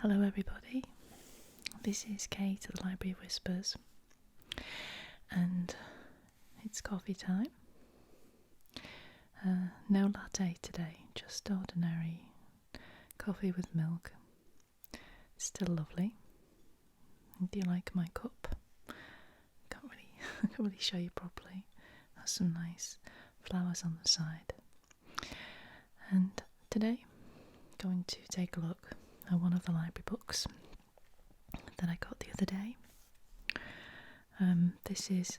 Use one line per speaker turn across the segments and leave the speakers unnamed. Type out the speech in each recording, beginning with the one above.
Hello everybody, this is Kate at the Library of Whispers, and it's coffee time. No latte today, just ordinary coffee with milk. Still lovely. Do you like my cup? Can't really show you properly. Has some nice flowers on the side. And today, I'm going to take a look at one of the library books that I got the other day. This is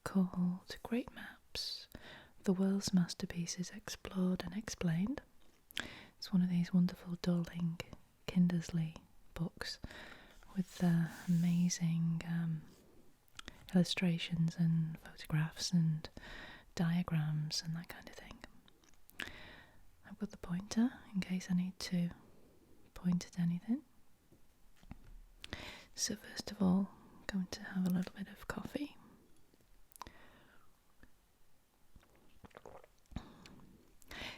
called Great Maps, The World's Masterpieces Explored and Explained. It's one of these wonderful Dorling Kindersley books with amazing illustrations and photographs and diagrams and that kind of thing. I've got the pointer in case I need to point at anything. So first of all, I'm going to have a little bit of coffee.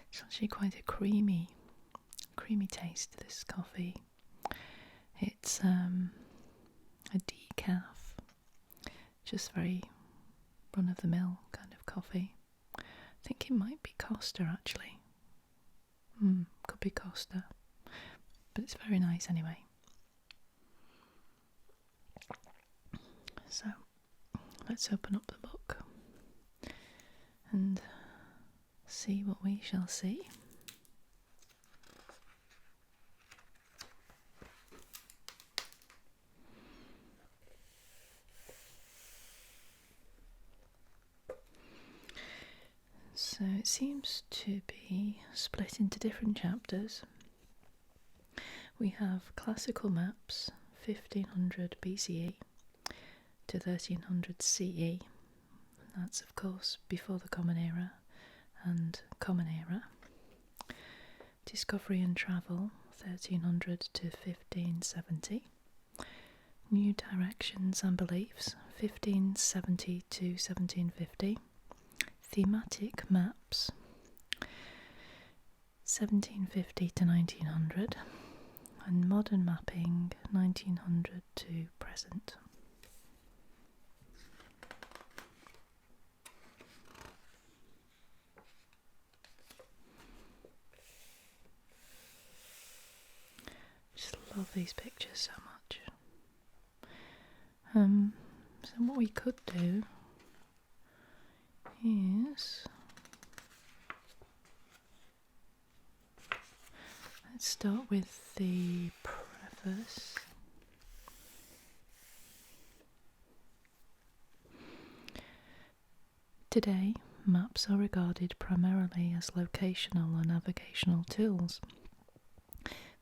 It's actually quite a creamy taste, this coffee. It's a decaf, just very run-of-the-mill kind of coffee. I think it might be Costa actually. Could be Costa. But it's very nice anyway. So, let's open up the book and see what we shall see. So it seems to be split into different chapters. We have classical maps, 1500 BCE to 1300 CE. That's of course before the Common Era and Common Era. Discovery and Travel, 1300 to 1570. New Directions and Beliefs, 1570 to 1750. Thematic Maps, 1750 to 1900. And Modern Mapping, 1900 to present. Just love these pictures so much. So what we could do is let's start with the preface. Today, maps are regarded primarily as locational or navigational tools,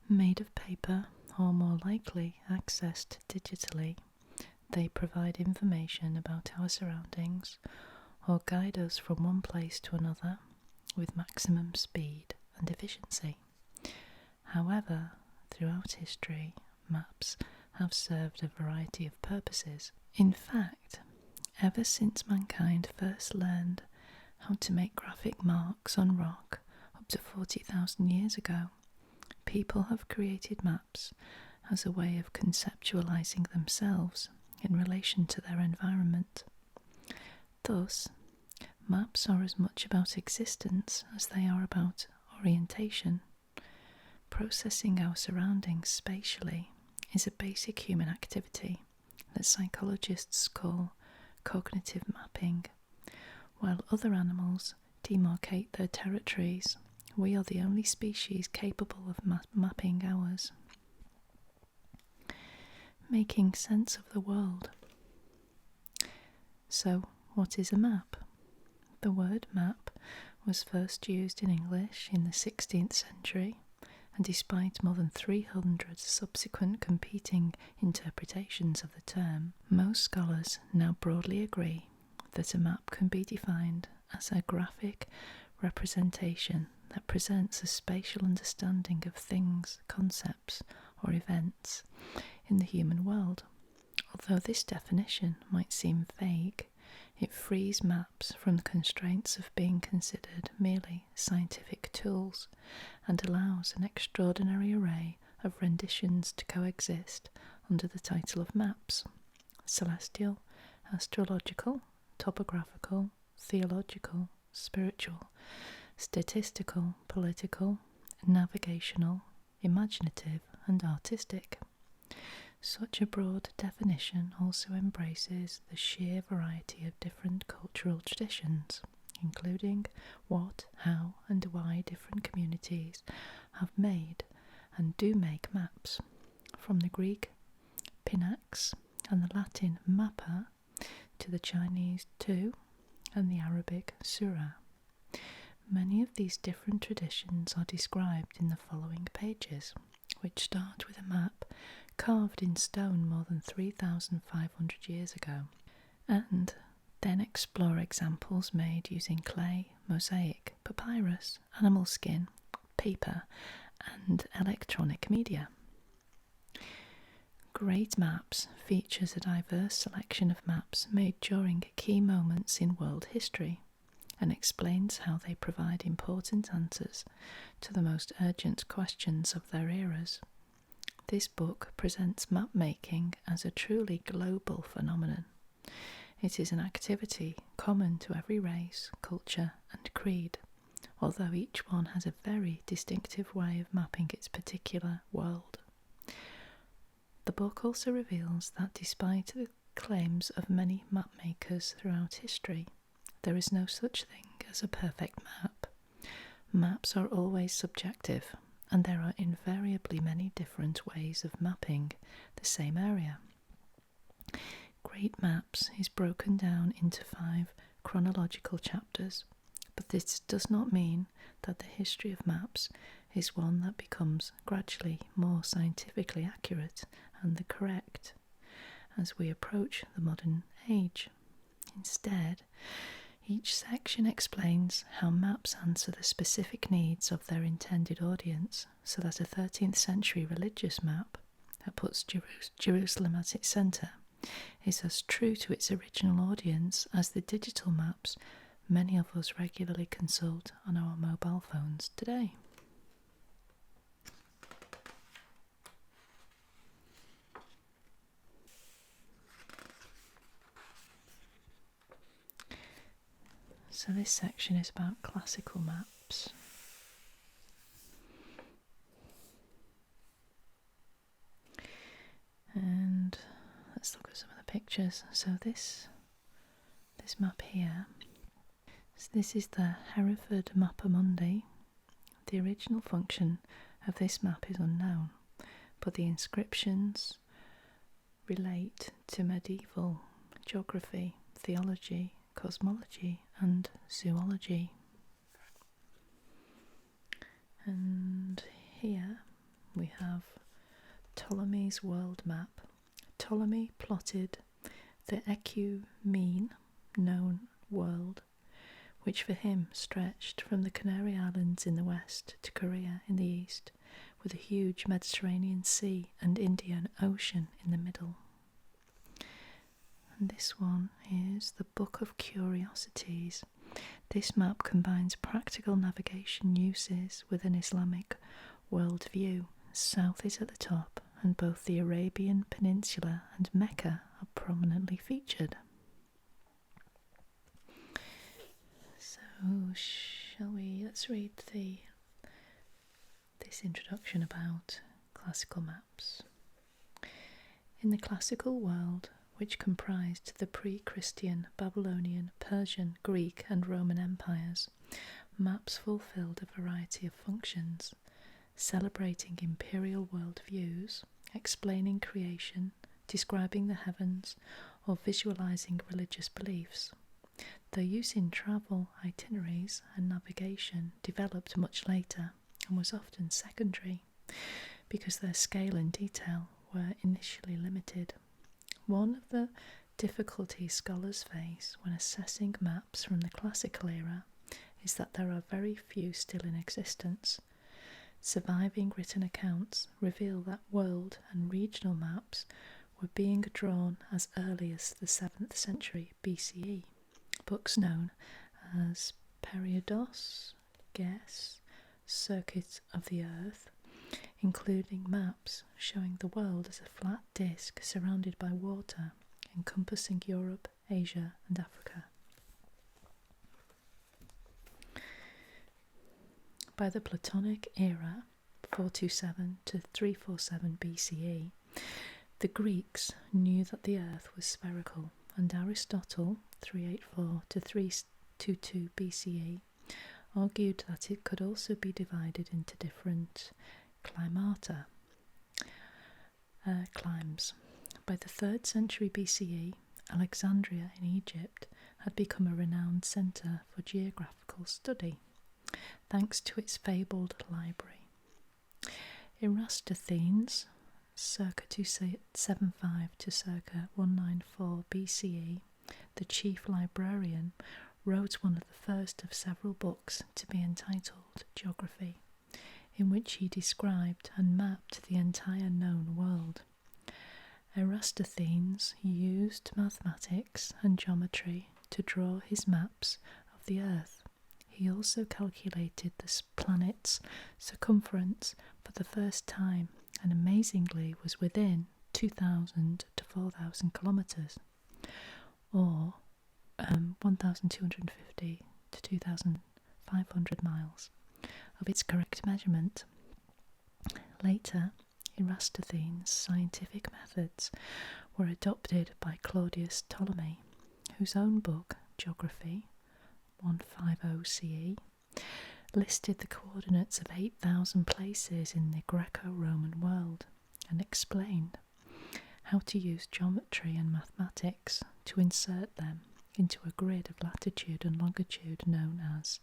made of paper or more likely accessed digitally. They provide information about our surroundings or guide us from one place to another with maximum speed and efficiency. However, throughout history, maps have served a variety of purposes. In fact, ever since mankind first learned how to make graphic marks on rock up to 40,000 years ago, people have created maps as a way of conceptualizing themselves in relation to their environment. Thus, maps are as much about existence as they are about orientation. Processing our surroundings spatially is a basic human activity that psychologists call cognitive mapping. While other animals demarcate their territories, we are the only species capable of mapping ours. Making sense of the world. So, what is a map? The word map was first used in English in the 16th century, and despite more than 300 subsequent competing interpretations of the term, most scholars now broadly agree that a map can be defined as a graphic representation that presents a spatial understanding of things, concepts, or events in the human world. Although this definition might seem vague, it frees maps from the constraints of being considered merely scientific tools and allows an extraordinary array of renditions to coexist under the title of maps: celestial, astrological, topographical, theological, spiritual, statistical, political, navigational, imaginative, and artistic. Such a broad definition also embraces the sheer variety of different cultural traditions, including what, how, and why different communities have made and do make maps, from the Greek pinax and the Latin mappa to the Chinese tu and the Arabic surah. Many of these different traditions are described in the following pages, which start with a map carved in stone more than 3,500 years ago, and then explore examples made using clay, mosaic, papyrus, animal skin, paper, and electronic media. Great Maps features a diverse selection of maps made during key moments in world history, and explains how they provide important answers to the most urgent questions of their eras. This book presents map-making as a truly global phenomenon. It is an activity common to every race, culture, and creed, although each one has a very distinctive way of mapping its particular world. The book also reveals that despite the claims of many map-makers throughout history, there is no such thing as a perfect map. Maps are always subjective, and there are invariably many different ways of mapping the same area. Great Maps is broken down into 5 chronological chapters, but this does not mean that the history of maps is one that becomes gradually more scientifically accurate and the correct as we approach the modern age. Instead, each section explains how maps answer the specific needs of their intended audience, so that a 13th century religious map that puts Jerusalem at its centre is as true to its original audience as the digital maps many of us regularly consult on our mobile phones today. So this section is about classical maps. And let's look at some of the pictures. So this map here, so this is the Hereford Mappa Mundi. The original function of this map is unknown, but the inscriptions relate to medieval geography, theology, cosmology, and zoology. And here we have Ptolemies World Map. Ptolemy plotted the ecumene known world, which for him stretched from the Canary Islands in the west to Korea in the east, with a huge Mediterranean Sea and Indian Ocean in the middle. And this one is the Book of Curiosities. This map combines practical navigation uses with an Islamic worldview. South is at the top, and both the Arabian Peninsula and Mecca are prominently featured. So, let's read this introduction about classical maps. In the classical world, which comprised the pre-Christian Babylonian, Persian, Greek, and Roman empires, maps fulfilled a variety of functions, celebrating imperial worldviews, explaining creation, describing the heavens, or visualizing religious beliefs. Their use in travel, itineraries, and navigation developed much later and was often secondary, because their scale and detail were initially limited. One of the difficulties scholars face when assessing maps from the classical era is that there are very few still in existence. Surviving written accounts reveal that world and regional maps were being drawn as early as the 7th century BCE. Books known as Periodos, Guess, Circuit of the Earth, including maps showing the world as a flat disk surrounded by water, encompassing Europe, Asia, and Africa. By the Platonic era, 427 to 347 BCE, the Greeks knew that the earth was spherical, and Aristotle, 384 to 322 BCE, argued that it could also be divided into different climata, climes. By the 3rd century BCE, Alexandria in Egypt had become a renowned centre for geographical study, thanks to its fabled library. Eratosthenes, circa 275 to circa 194 BCE, the chief librarian, wrote one of the first of several books to be entitled Geography, in which he described and mapped the entire known world. Eratosthenes used mathematics and geometry to draw his maps of the earth. He also calculated the planet's circumference for the first time, and amazingly was within 2,000 to 4,000 kilometres, or 1,250 to 2,500 miles, of its correct measurement. Later, Eratosthenes' scientific methods were adopted by Claudius Ptolemy, whose own book, Geography, 150 CE, listed the coordinates of 8,000 places in the Greco-Roman world and explained how to use geometry and mathematics to insert them into a grid of latitude and longitude known as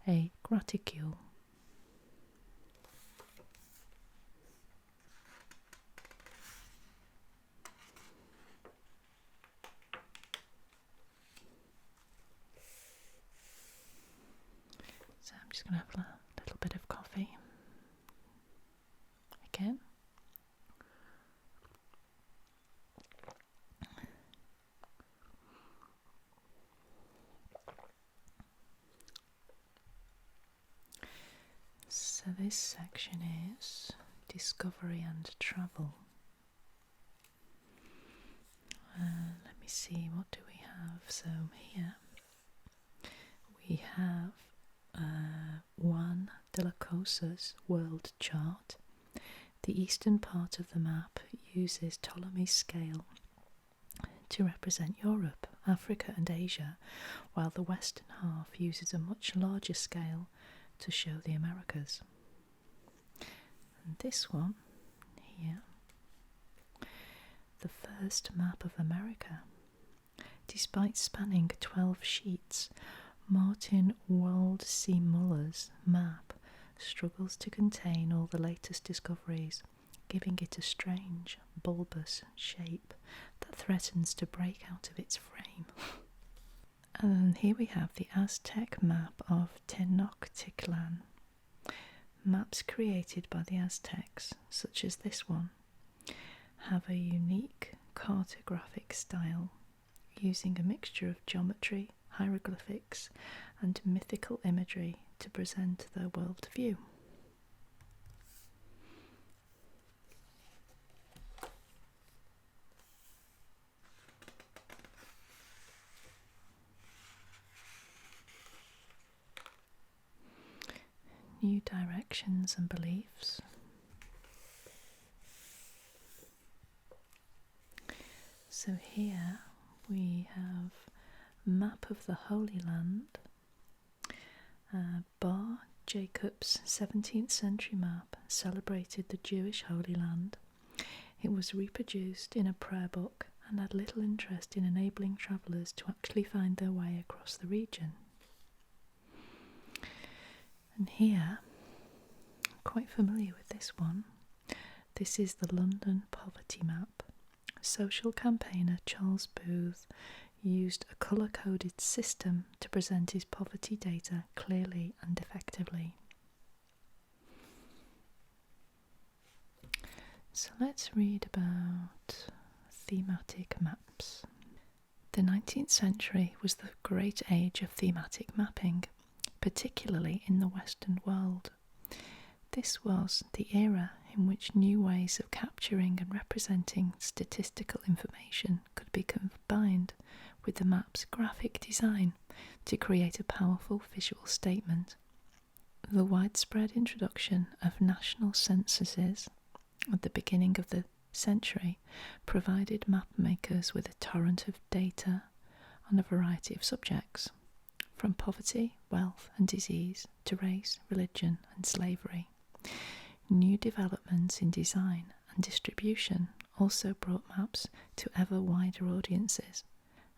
a graticule. So I'm just going to have a little bit of coffee again. So this section is discovery and travel. Let me see, what do we have? So here we have Juan de la Cosa's world chart. The eastern part of the map uses Ptolemy's scale to represent Europe, Africa and Asia, while the western half uses a much larger scale to show the Americas. And this one here, the first map of America, despite spanning 12 sheets, Martin Waldseemüller's map struggles to contain all the latest discoveries, giving it a strange, bulbous shape that threatens to break out of its frame. And then here we have the Aztec map of Tenochtitlan. Maps created by the Aztecs, such as this one, have a unique cartographic style, using a mixture of geometry, hieroglyphics, and mythical imagery to present their world view. New directions and beliefs. So here we have map of the Holy Land, Bar Jacob's 17th century map celebrated the Jewish Holy Land. It was reproduced in a prayer book and had little interest in enabling travellers to actually find their way across the region. And here, I'm quite familiar with this one. This is the London Poverty Map. Social campaigner Charles Booth used a colour-coded system to present his poverty data clearly and effectively. So let's read about thematic maps. The 19th century was the great age of thematic mapping, particularly in the Western world. This was the era in which new ways of capturing and representing statistical information could be combined with the map's graphic design to create a powerful visual statement. The widespread introduction of national censuses at the beginning of the century provided map makers with a torrent of data on a variety of subjects, from poverty, wealth and disease to race, religion and slavery. New developments in design and distribution also brought maps to ever wider audiences,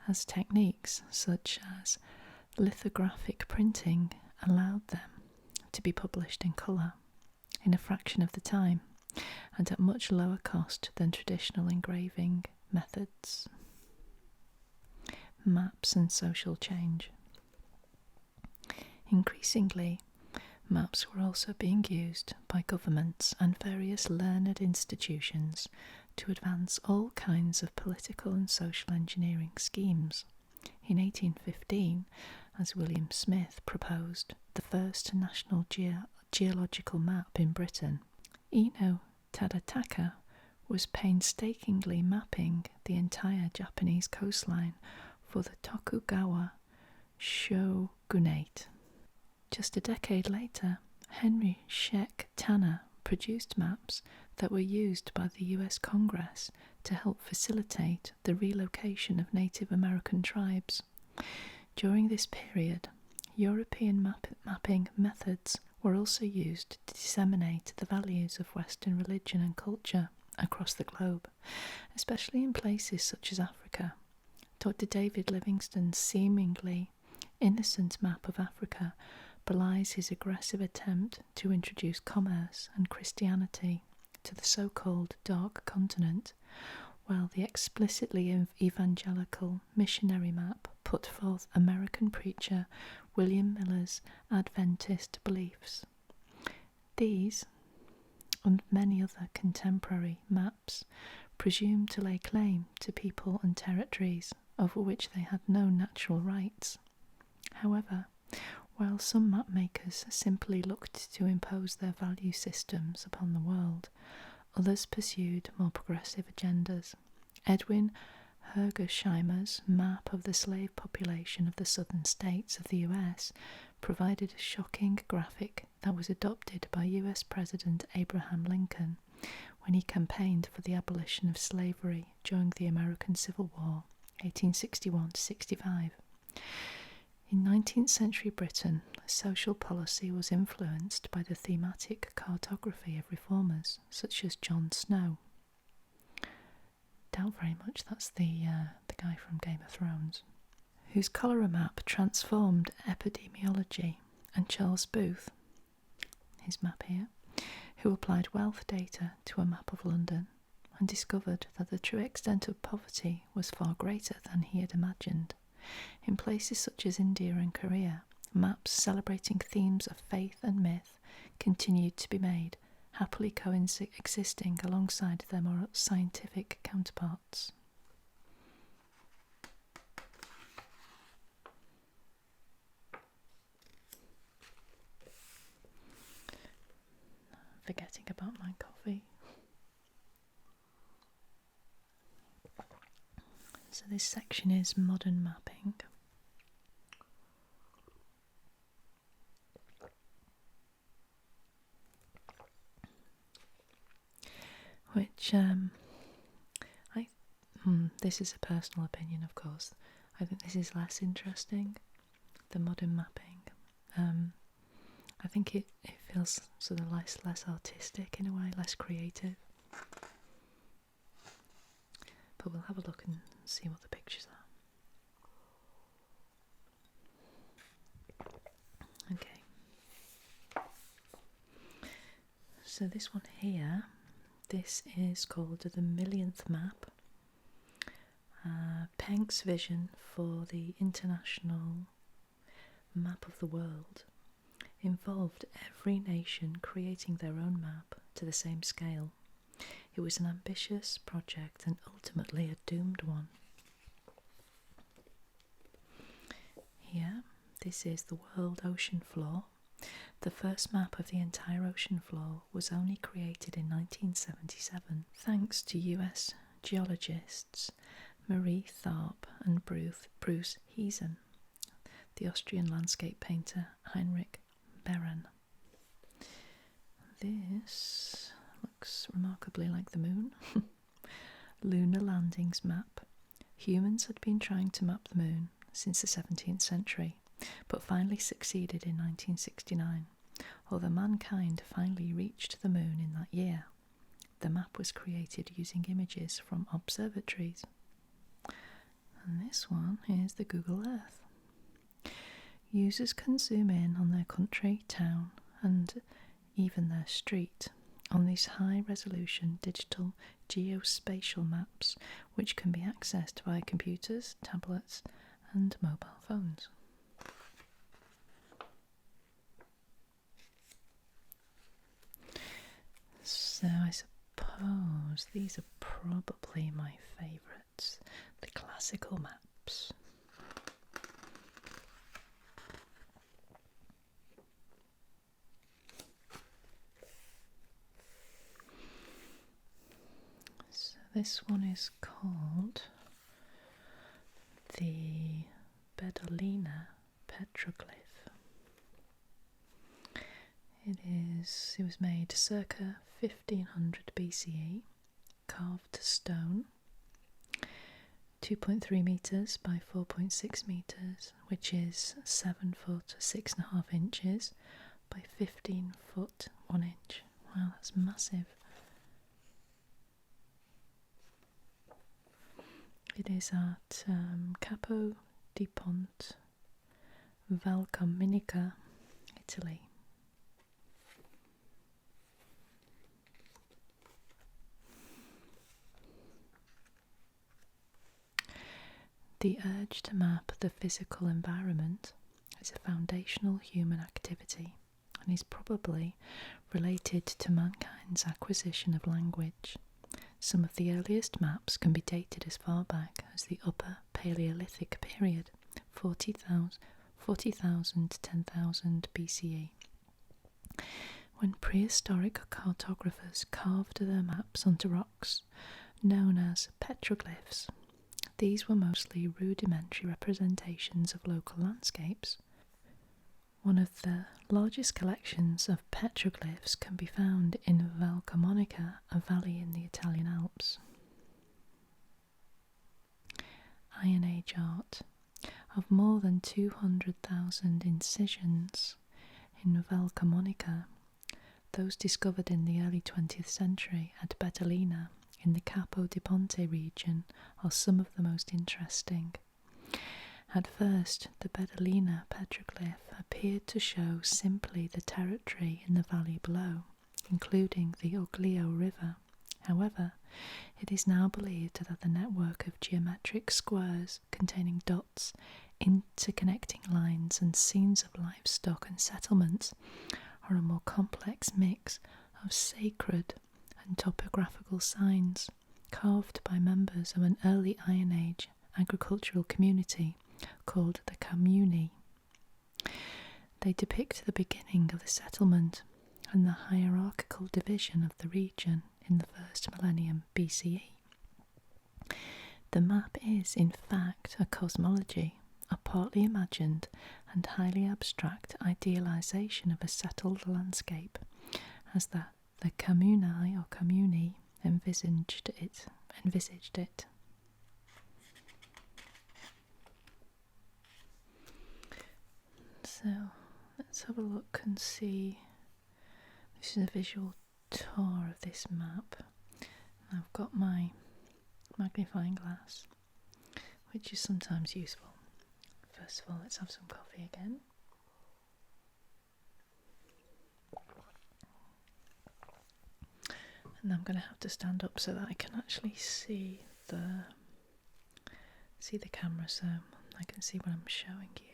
as techniques such as lithographic printing allowed them to be published in colour in a fraction of the time and at much lower cost than traditional engraving methods. Maps and social change. Increasingly, maps were also being used by governments and various learned institutions to advance all kinds of political and social engineering schemes. In 1815, as William Smith proposed the first national geological map in Britain, Ino Tadataka was painstakingly mapping the entire Japanese coastline for the Tokugawa shogunate. Just a decade later, Henry Scheck Tanner produced maps that were used by the US Congress to help facilitate the relocation of Native American tribes. During this period, European mapping methods were also used to disseminate the values of Western religion and culture across the globe, especially in places such as Africa. Dr. David Livingstone's seemingly innocent map of Africa belies his aggressive attempt to introduce commerce and Christianity to the so-called Dark Continent, while the explicitly evangelical missionary map put forth American preacher William Miller's Adventist beliefs. These, and many other contemporary maps, presume to lay claim to people and territories over which they had no natural rights. However, while some map makers simply looked to impose their value systems upon the world, others pursued more progressive agendas. Edwin Hergesheimer's map of the slave population of the southern states of the US provided a shocking graphic that was adopted by US President Abraham Lincoln when he campaigned for the abolition of slavery during the American Civil War, 1861-65. In 19th century Britain, social policy was influenced by the thematic cartography of reformers such as Jon Snow. Doubt very much that's the guy from Game of Thrones, whose cholera map transformed epidemiology, and Charles Booth, his map here, who applied wealth data to a map of London and discovered that the true extent of poverty was far greater than he had imagined. In places such as India and Korea, maps celebrating themes of faith and myth continued to be made, happily coexisting alongside their more scientific counterparts. Forgetting about my coffee. So this section is modern mapping. Which, this is a personal opinion, of course. I think this is less interesting than modern mapping. I think it feels sort of less artistic in a way, less creative. But we'll have a look and see what the pictures are. Okay. So this one here, this is called the Millionth Map. Penk's vision for the international map of the world involved every nation creating their own map to the same scale. It was an ambitious project and ultimately a doomed one. Here, this is the world ocean floor The first map of the entire ocean floor was only created in 1977 thanks to US geologists Marie Tharp and Bruce Heesen, the Austrian landscape painter Heinrich Beran. This looks remarkably like the moon. Lunar landings map. Humans had been trying to map the moon since the 17th century, but finally succeeded in 1969, although mankind finally reached the moon in that year. The map was created using images from observatories. And this one is the Google Earth. Users can zoom in on their country, town, and even their street on these high-resolution digital geospatial maps, which can be accessed via computers, tablets, and mobile phones. So I suppose these are probably my favourites, the classical maps. So this one is called the Lena Petroglyph. It was made circa 1500 BCE, carved stone, 2.3 metres by 4.6 metres, which is 7 foot 6.5 inches by 15 foot 1 inch. Wow, that's massive. It is at Capo di Ponte, Valcamonica, Italy. The urge to map the physical environment is a foundational human activity and is probably related to mankind's acquisition of language. Some of the earliest maps can be dated as far back as the Upper Paleolithic period, 40,000 to 10,000 BCE, when prehistoric cartographers carved their maps onto rocks known as petroglyphs. These were mostly rudimentary representations of local landscapes. One of the largest collections of petroglyphs can be found in Valcamonica, a valley in the Italian Alps. Iron Age art. Of more than 200,000 incisions in Valcamonica, those discovered in the early 20th century at Betta in the Capo di Ponte region are some of the most interesting. At first, the Betta petroglyph appeared to show simply the territory in the valley below, including the Oglio River. However, it is now believed that the network of geometric squares containing dots, interconnecting lines, and scenes of livestock and settlements are a more complex mix of sacred and topographical signs carved by members of an early Iron Age agricultural community called the Communi. They depict the beginning of the settlement and the hierarchical division of the region in the first millennium BCE. The map is, in fact, a cosmology, a partly imagined and highly abstract idealization of a settled landscape, as the Communi or Communi envisaged it. So let's have a look and see. This is a visual tour of this map. I've got my magnifying glass, which is sometimes useful. First of all, let's have some coffee again. And I'm going to have to stand up so that I can actually see the camera, so I can see what I'm showing you.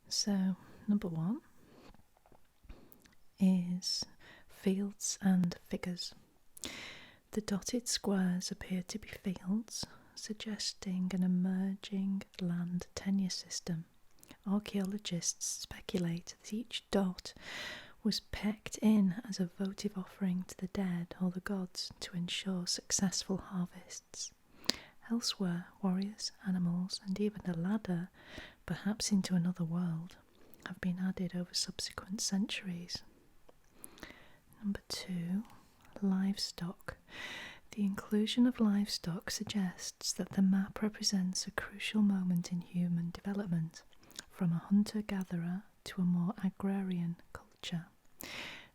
So, number 1 is fields and figures. The dotted squares appear to be fields, suggesting an emerging land tenure system. Archaeologists speculate that each dot was pecked in as a votive offering to the dead or the gods to ensure successful harvests. Elsewhere, warriors, animals, and even a ladder, perhaps into another world, have been added over subsequent centuries. Number 2, livestock. The inclusion of livestock suggests that the map represents a crucial moment in human development, from a hunter-gatherer to a more agrarian culture.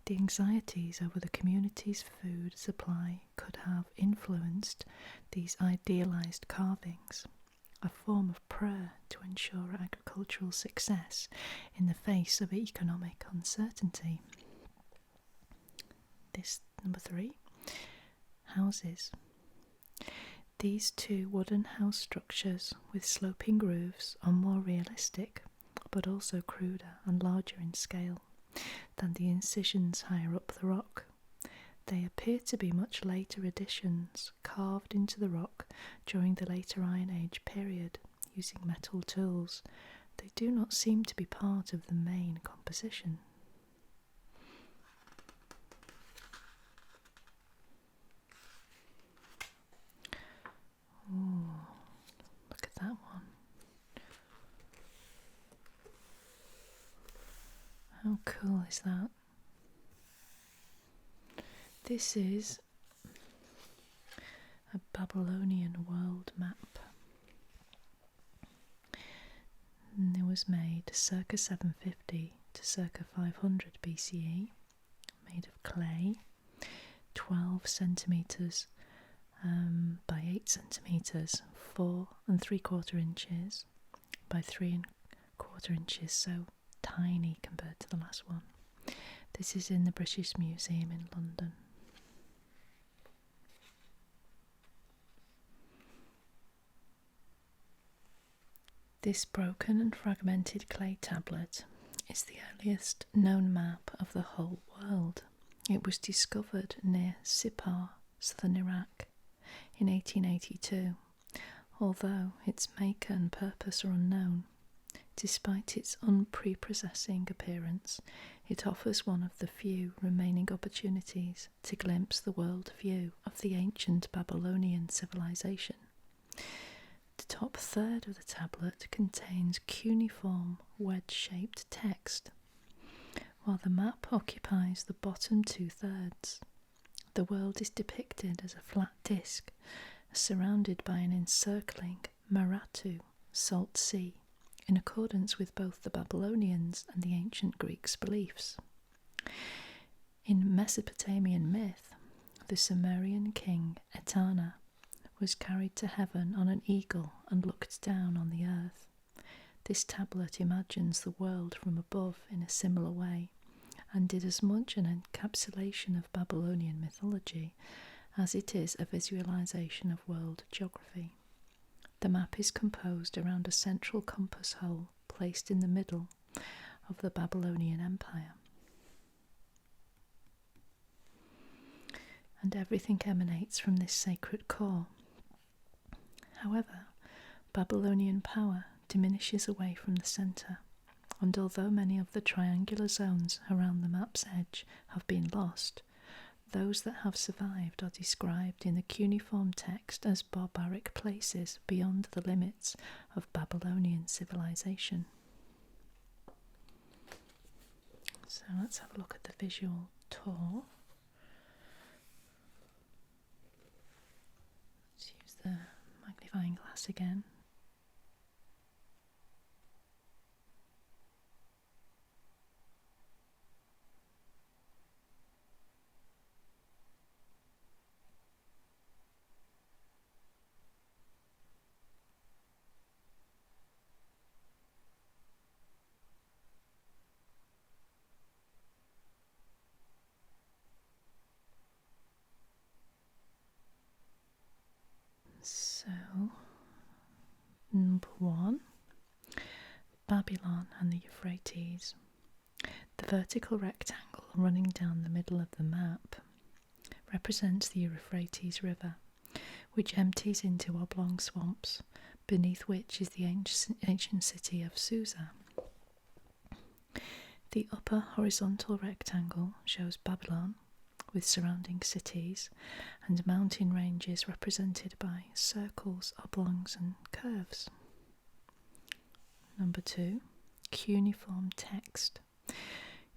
The anxieties over the community's food supply could have influenced these idealized carvings, a form of prayer to ensure agricultural success in the face of economic uncertainty. Number 3, houses. These two wooden house structures with sloping roofs are more realistic, but also cruder and larger in scale than the incisions higher up the rock. They appear to be much later additions carved into the rock during the later Iron Age period using metal tools. They do not seem to be part of the main composition. Ooh, look at that one. How cool is that? This is a Babylonian World Map. And it was made circa 750 to circa 500 BCE, made of clay, 12 centimetres by 8 centimetres, 4 3/4 inches by 3 1/4 inches, so tiny compared to the last one. This is in the British Museum in London. This broken and fragmented clay tablet is the earliest known map of the whole world. It was discovered near Sippar, southern Iraq, in 1882, although its maker and purpose are unknown. Despite its unprepossessing appearance, it offers one of the few remaining opportunities to glimpse the world view of the ancient Babylonian civilization. The top third of the tablet contains cuneiform wedge-shaped text, while the map occupies the bottom 2/3. The world is depicted as a flat disc, surrounded by an encircling Maratu, salt sea, in accordance with both the Babylonians and the ancient Greeks' beliefs. In Mesopotamian myth, the Sumerian king Etana was carried to heaven on an eagle and looked down on the earth. This tablet imagines the world from above in a similar way, and did as much an encapsulation of Babylonian mythology as it is a visualization of world geography. The map is composed around a central compass hole placed in the middle of the Babylonian Empire. And everything emanates from this sacred core. However, Babylonian power diminishes away from the centre, and although many of the triangular zones around the map's edge have been lost, those that have survived are described in the Cuneiform text as barbaric places beyond the limits of Babylonian civilization. So let's have a look at the visual tour. Let's use the magnifying glass again. So, number 1, Babylon and the Euphrates. The vertical rectangle running down the middle of the map represents the Euphrates River, which empties into oblong swamps, beneath which is the ancient city of Susa. The upper horizontal rectangle shows Babylon, with surrounding cities and mountain ranges represented by circles, oblongs and curves. Number 2, Cuneiform Text.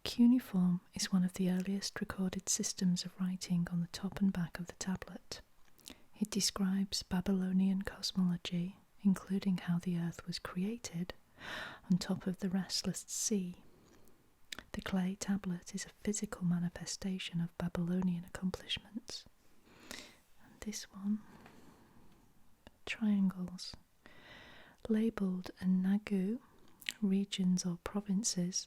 Cuneiform is one of the earliest recorded systems of writing on the top and back of the tablet. It describes Babylonian cosmology, including how the earth was created on top of the restless sea. The clay tablet is a physical manifestation of Babylonian accomplishments. And this one, triangles. Labelled Nagu, regions or provinces,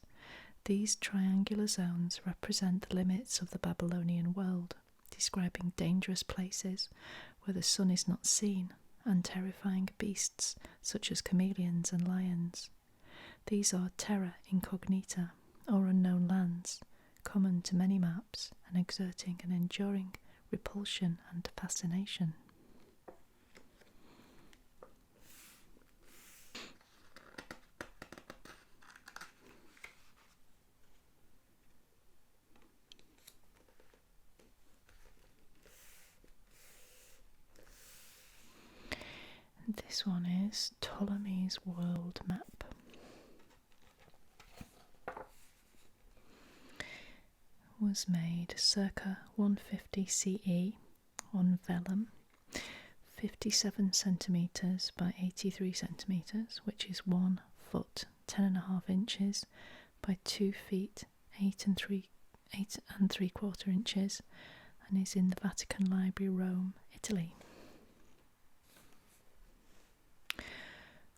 these triangular zones represent the limits of the Babylonian world, describing dangerous places where the sun is not seen and terrifying beasts such as chameleons and lions. These are terra incognita, or unknown lands, common to many maps and exerting an enduring repulsion and fascination. And this one is Ptolemies World Map. Was made circa 150 CE on vellum, 57 centimetres by 83 centimetres, which is 1 foot 10.5 inches by 2 feet 8 3/4 inches, and is in the Vatican Library, Rome, Italy.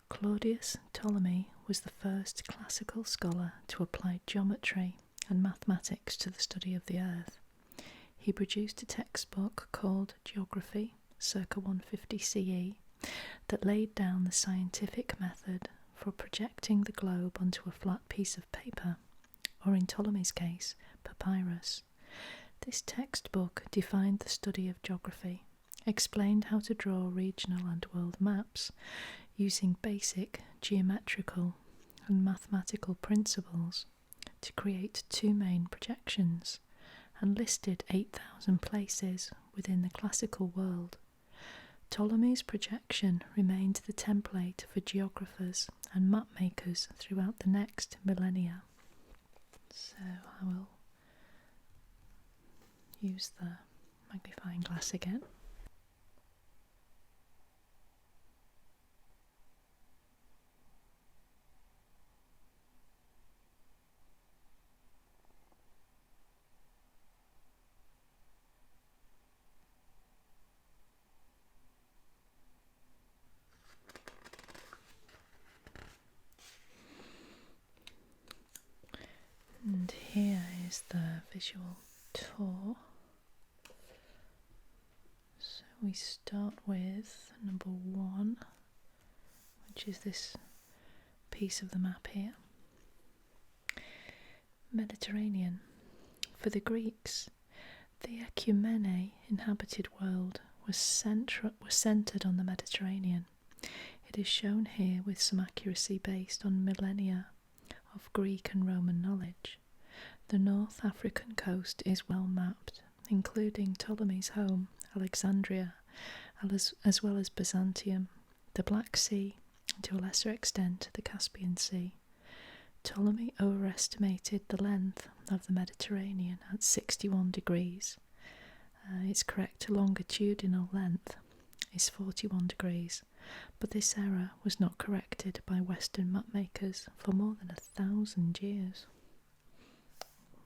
Claudius Ptolemy was the first classical scholar to apply geometry and mathematics to the study of the earth. He produced a textbook called Geography, circa 150 CE, that laid down the scientific method for projecting the globe onto a flat piece of paper, or in Ptolemy's case, papyrus. This textbook defined the study of geography, explained how to draw regional and world maps using basic geometrical and mathematical principles to create 2 main projections, and listed 8,000 places within the classical world. Ptolemy's projection remained the template for geographers and map makers throughout the next millennia. So I will use the magnifying glass again. And here is the visual tour. So we start with number 1, which is this piece of the map here. Mediterranean. For the Greeks, the Ecumene inhabited world was centred on the Mediterranean. It is shown here with some accuracy based on millennia of Greek and Roman knowledge. The North African coast is well mapped, including Ptolemy's home, Alexandria, as well as Byzantium, the Black Sea, and to a lesser extent the Caspian Sea. Ptolemy overestimated the length of the Mediterranean at 61 degrees. Its correct longitudinal length is 41 degrees, but this error was not corrected by Western mapmakers for more than 1,000 years.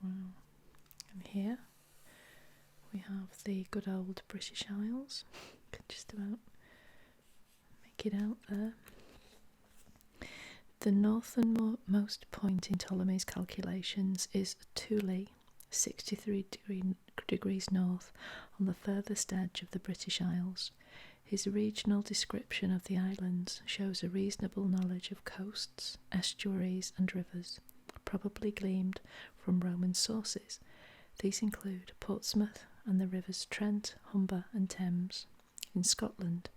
Wow. And here we have the good old British Isles. Can just about make it out there. The northernmost point in Ptolemy's calculations is Thule, 63 degrees north, on the furthest edge of the British Isles. His regional description of the islands shows a reasonable knowledge of coasts, estuaries and rivers, probably gleaned from Roman sources. These include Portsmouth and the rivers Trent, Humber and Thames. In Scotland,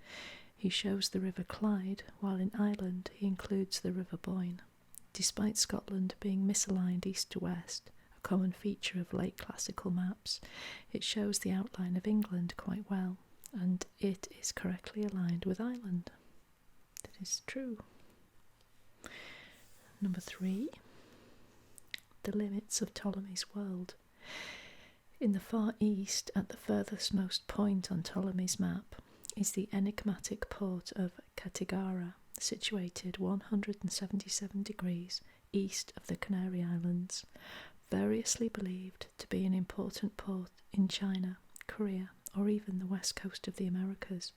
he shows the River Clyde, while in Ireland he includes the River Boyne. Despite Scotland being misaligned east to west, a common feature of late classical maps, it shows the outline of England quite well, and it is correctly aligned with Ireland. That is true. Number 3. The limits of Ptolemy's world. In the far east, at the furthest most point on Ptolemy's map, is the enigmatic port of Cattigara, situated 177 degrees east of the Canary Islands, variously believed to be an important port in China, Korea, or even the west coast of the Americas.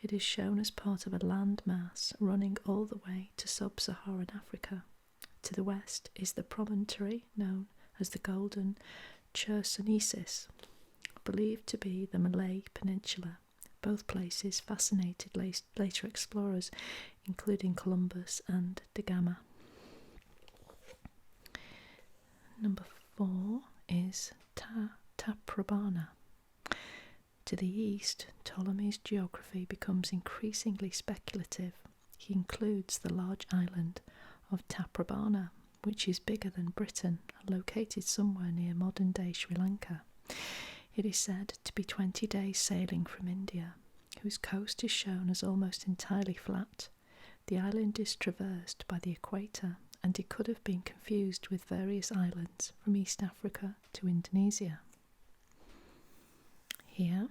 It is shown as part of a landmass running all the way to sub-Saharan Africa. To the west is the promontory known as the Golden Chersonesus, believed to be the Malay Peninsula. Both places fascinated later explorers, including Columbus and da Gama. Number 4 is Taprobana. To the east, Ptolemy's geography becomes increasingly speculative. He includes the large island of Taprobana, which is bigger than Britain and located somewhere near modern-day Sri Lanka. It is said to be 20 days sailing from India, whose coast is shown as almost entirely flat. The island is traversed by the equator, and it could have been confused with various islands from East Africa to Indonesia. Here,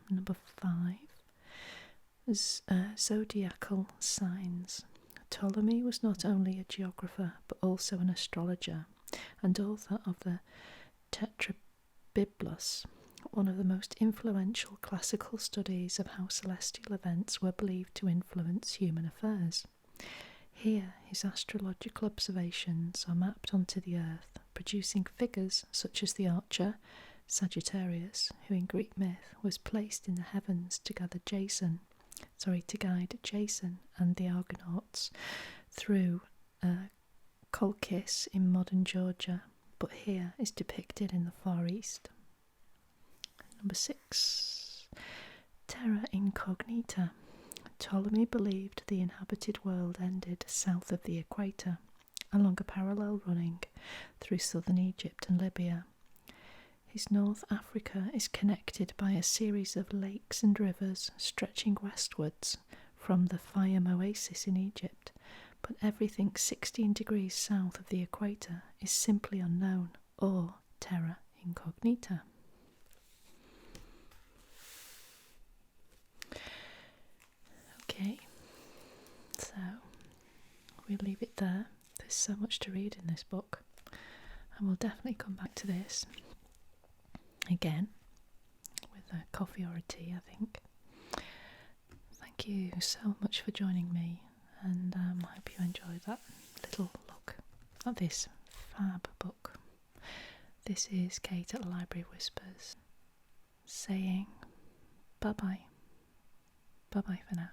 number 5, zodiacal signs. Ptolemy was not only a geographer but also an astrologer and author of the Tetrabiblos, one of the most influential classical studies of how celestial events were believed to influence human affairs. Here, his astrological observations are mapped onto the earth, producing figures such as the archer, Sagittarius, who in Greek myth was placed in the heavens to guide Jason and the Argonauts through Colchis in modern Georgia, but here is depicted in the Far East. Number 6. Terra Incognita. Ptolemy believed the inhabited world ended south of the equator, along a parallel running through southern Egypt and Libya. His North Africa is connected by a series of lakes and rivers stretching westwards from the Fayum oasis in Egypt, but everything 16 degrees south of the equator is simply unknown, or terra incognita. Okay, so we'll leave it there. There's so much to read in this book, and we'll definitely come back to this again with a coffee or a tea, I think. Thank you so much for joining me, and I hope you enjoyed that little look at this fab book. This is Kate at the Library Whispers saying bye-bye. Bye-bye for now.